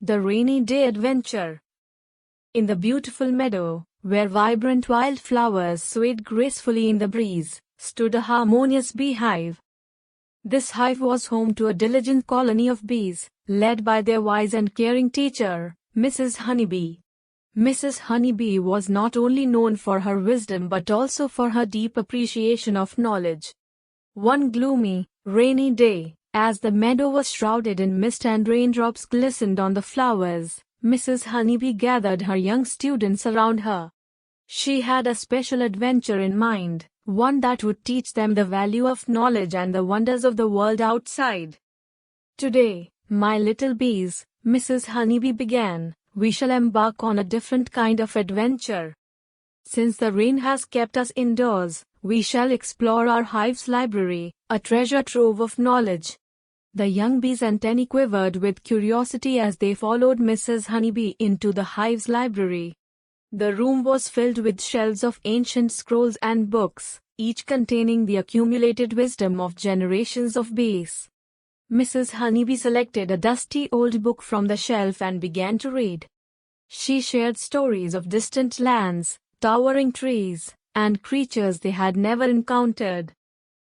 The Rainy Day Adventure. In the beautiful meadow, where vibrant wildflowers swayed gracefully in the breeze, stood a harmonious beehive. This hive was home to a diligent colony of bees, led by their wise and caring teacher, Mrs. Honeybee. Mrs. Honeybee was not only known for her wisdom but also for her deep appreciation of knowledge. One gloomy, rainy day, as the meadow was shrouded in mist and raindrops glistened on the flowers, Mrs. Honeybee gathered her young students around her. She had a special adventure in mind, one that would teach them the value of knowledge and the wonders of the world outside. "Today, my little bees," Mrs. Honeybee began, "we shall embark on a different kind of adventure. Since the rain has kept us indoors, we shall explore our hive's library, a treasure trove of knowledge." The young bees' antennae quivered with curiosity as they followed Mrs. Honeybee into the hive's library. The room was filled with shelves of ancient scrolls and books, each containing the accumulated wisdom of generations of bees. Mrs. Honeybee selected a dusty old book from the shelf and began to read. She shared stories of distant lands, towering trees, and creatures they had never encountered.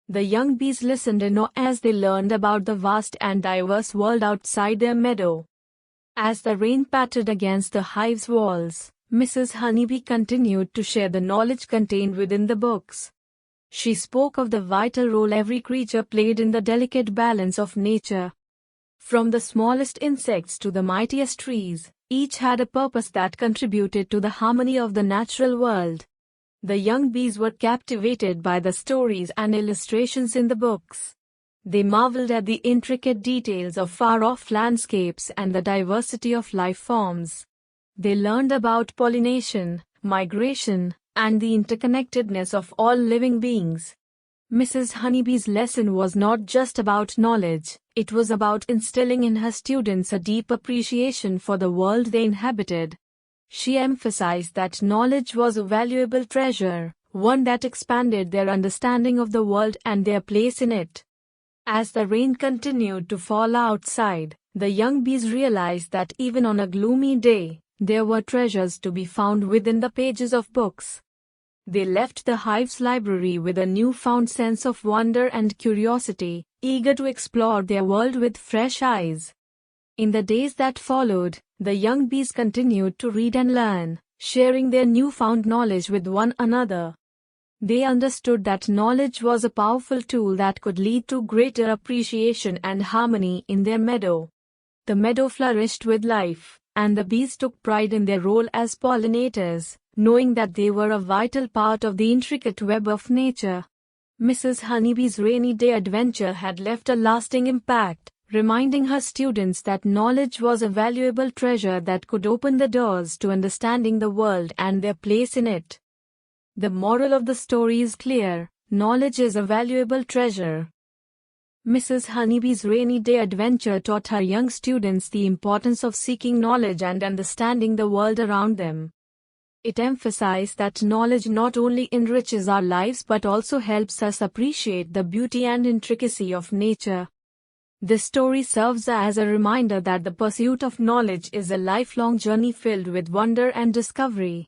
The young bees listened in awe as they learned about the vast and diverse world outside their meadow. As the rain pattered against the hive's walls, Mrs. Honeybee continued to share the knowledge contained within the books. She spoke of the vital role every creature played in the delicate balance of nature. From the smallest insects to the mightiest trees, each had a purpose that contributed to the harmony of the natural world. The young bees were captivated by the stories and illustrations in the books. They marveled at the intricate details of far-off landscapes and the diversity of life forms. They learned about pollination, migration, and the interconnectedness of all living beings. Mrs. Honeybee's lesson was not just about knowledge, it was about instilling in her students a deep appreciation for the world they inhabited. She emphasized that knowledge was a valuable treasure, one that expanded their understanding of the world and their place in it. As the rain continued to fall outside, the young bees realized that even on a gloomy day, there were treasures to be found within the pages of books. They left the hive's library with a newfound sense of wonder and curiosity, eager to explore their world with fresh eyes. In the days that followed, the young bees continued to read and learn, sharing their newfound knowledge with one another. They understood that knowledge was a powerful tool that could lead to greater appreciation and harmony in their meadow. The meadow flourished with life, and the bees took pride in their role as pollinators, knowing that they were a vital part of the intricate web of nature. Mrs. Honeybee's rainy day adventure had left a lasting impact, reminding her students that knowledge was a valuable treasure that could open the doors to understanding the world and their place in it. The moral of the story is clear: knowledge is a valuable treasure. Mrs. Honeybee's rainy day adventure taught her young students the importance of seeking knowledge and understanding the world around them. It emphasized that knowledge not only enriches our lives but also helps us appreciate the beauty and intricacy of nature. This story serves as a reminder that the pursuit of knowledge is a lifelong journey filled with wonder and discovery.